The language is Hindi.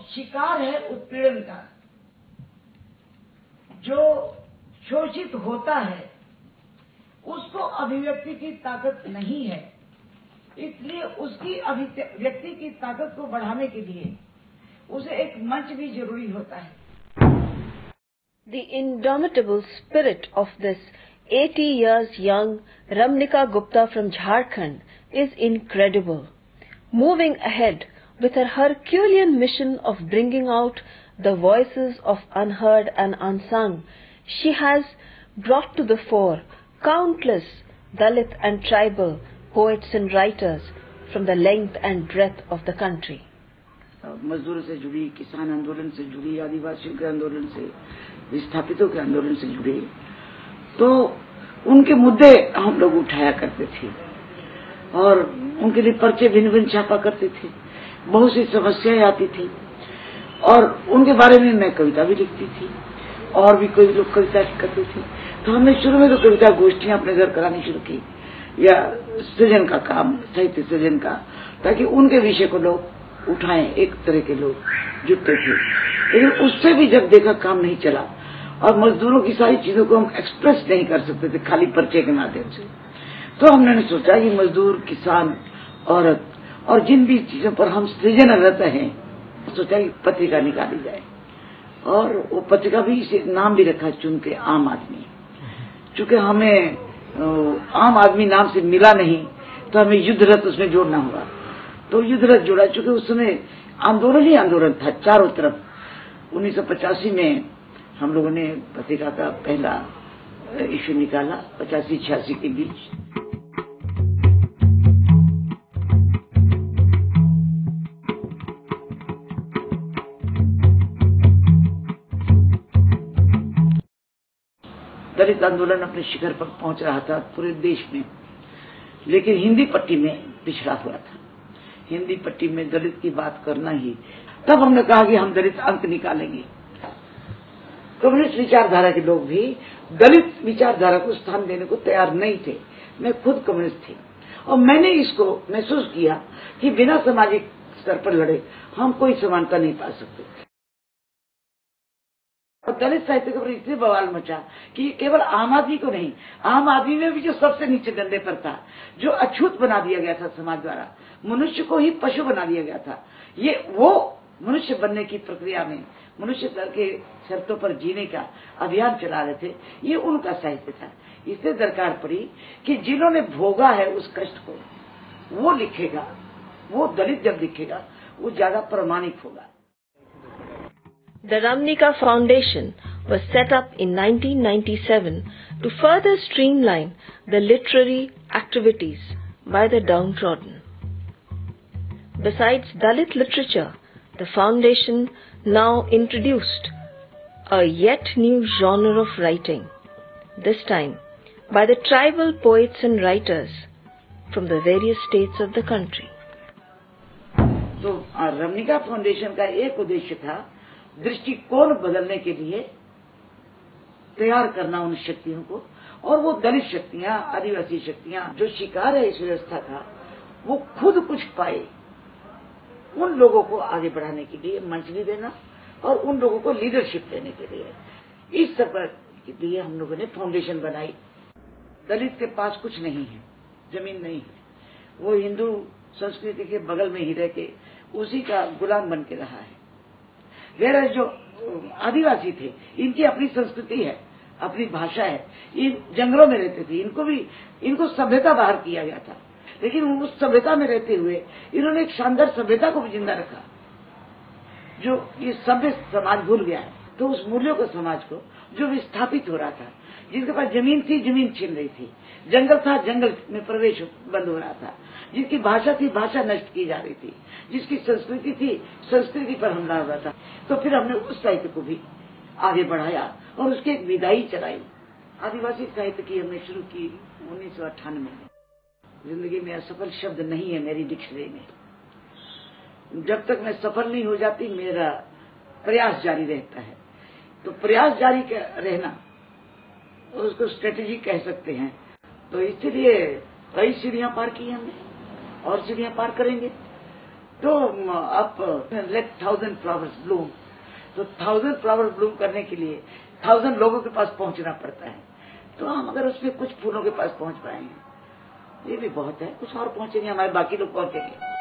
शिकार है उत्पीड़न का। जो शोषित होता है उसको अभिव्यक्ति की ताकत नहीं है, इसलिए उसकी अभिव्यक्ति की ताकत को बढ़ाने के लिए उसे एक मंच भी जरूरी होता है। The indomitable spirit of this 80 years young Ramnika Gupta from Jharkhand is incredible. Moving ahead with her Herculean mission of bringing out the voices of unheard and unsung, she has brought to the fore countless Dalit and tribal poets and writers from the length and breadth of the country. मजदूरों से जुड़ी, किसान आंदोलन से जुड़ी, आदिवासियों के आंदोलन से, विस्थापितों के आंदोलन से जुड़ी, तो उनके मुद्दे हम लोग उठाया करते थे और उनके लिए पर्चे भिन्न भिन्न छापा करते थे। बहुत सी समस्याएं आती थी और उनके बारे में मैं कविता भी लिखती थी और भी कोई लोग कविता करते थे। तो हमने शुरू में तो कविता गोष्ठियां अपने घर करानी शुरू की या सृजन का काम, साहित्य सृजन का, ताकि उनके विषय को लोग उठाएं। एक तरह के लोग जुटते थे, लेकिन उससे भी जब देखा काम नहीं चला और मजदूरों की सारी चीजों को हम एक्सप्रेस नहीं कर सकते थे खाली पर्चे के माध्यम से, तो हमने सोचा कि मजदूर, किसान, औरत और जिन भी चीजों पर हम सृजनरत हैं, सोचा कि पत्रिका निकाली जाए। और वो पत्रिका भी इसे नाम भी रखा चुन के आम आदमी, चूंकि हमें आम आदमी नाम से मिला नहीं तो हमें युद्धरत उसमें जोड़ना होगा, तो युद्धरत जोड़ा। चूंकि उस समय आंदोलन ही आंदोलन था चारों तरफ। 1985 में हम लोगों ने पत्रिका का पहला इश्यू निकाला, 85-86 के बीच। दलित आंदोलन अपने शिखर पर पहुंच रहा था पूरे देश में, लेकिन हिंदी पट्टी में पिछड़ा हुआ था। हिंदी पट्टी में दलित की बात करना ही, तब हमने कहा कि हम दलित अंक निकालेंगे। कम्युनिस्ट विचारधारा के लोग भी दलित विचारधारा को स्थान देने को तैयार नहीं थे। मैं खुद कम्युनिस्ट थी और मैंने इसको महसूस किया कि बिना सामाजिक स्तर पर लड़े हम कोई समानता नहीं पा सकते। और दलित साहित्य के ऊपर इतने बवाल मचा कि केवल आम आदमी को नहीं, आम आदमी में भी जो सबसे नीचे डंडे पर था, जो अछूत बना दिया गया था समाज द्वारा, मनुष्य को ही पशु बना दिया गया था, ये वो मनुष्य बनने की प्रक्रिया में मनुष्य के शर्तों पर जीने का अभियान चला रहे थे, ये उनका साहित्य था। इससे दरकार पड़ी कि जिन्होंने भोगा है उस कष्ट को, वो लिखेगा, वो दलित जब लिखेगा वो ज्यादा प्रामाणिक होगा। The Ramnika Foundation was set up in 1997 to further streamline the literary activities by the downtrodden. Besides Dalit literature, the foundation now introduced a yet new genre of writing, this time by the tribal poets and writers from the various states of the country. तो रमनिका फाउंडेशन का एक उद्देश्य था दृष्टिकोण बदलने के लिए तैयार करना उन शक्तियों को, और वो दलित शक्तियां, आदिवासी शक्तियां जो शिकार है इस व्यवस्था का, वो खुद कुछ पाए, उन लोगों को आगे बढ़ाने के लिए मंच भी देना और उन लोगों को लीडरशिप देने के लिए, इस सफर के लिए हम लोगों ने फाउंडेशन बनाई। दलित के पास कुछ नहीं है, जमीन नहीं है, वो हिंदू संस्कृति के बगल में ही रह के उसी का गुलाम बन के रहा है। वेर जो आदिवासी थे, इनकी अपनी संस्कृति है, अपनी भाषा है, इन जंगलों में रहते थे, इनको सभ्यता बाहर किया गया था, लेकिन उस सभ्यता में रहते हुए इन्होंने एक शानदार सभ्यता को भी जिंदा रखा, जो ये सभ्य समाज भूल गया है। तो उस मूल्यों को, समाज को जो विस्थापित हो रहा था, जिनके पास जमीन थी, जमीन छीन रही थी, जंगल था, जंगल में प्रवेश बंद हो रहा था, जिसकी भाषा थी, भाषा नष्ट की जा रही थी, जिसकी संस्कृति थी, संस्कृति पर हमला हो रहा था, तो फिर हमने उस साहित्य को भी आगे बढ़ाया और उसकी एक विदाई चलाई। आदिवासी साहित्य की हमने शुरू की 1998 में। जिंदगी में असफल शब्द नहीं है मेरी डिक्शनरी में। जब तक मैं सफल नहीं हो जाती, मेरा प्रयास जारी रहता है। तो प्रयास जारी रहना, उसको स्ट्रेटेजी कह सकते हैं। तो इसलिए कई सीढ़ियां पार की हमने और सीढ़ियां पार करेंगे। तो आप लेट 1000 फ्लावर्स ब्लूम, तो 1000 फ्लावर्स ब्लूम करने के लिए 1000 लोगों के पास पहुंचना पड़ता है। तो हम अगर उसमें कुछ फूलों के पास पहुंच पाए हैं, ये भी बहुत है। कुछ और पहुंचेंगे, हमारे बाकी लोग पहुंचेंगे।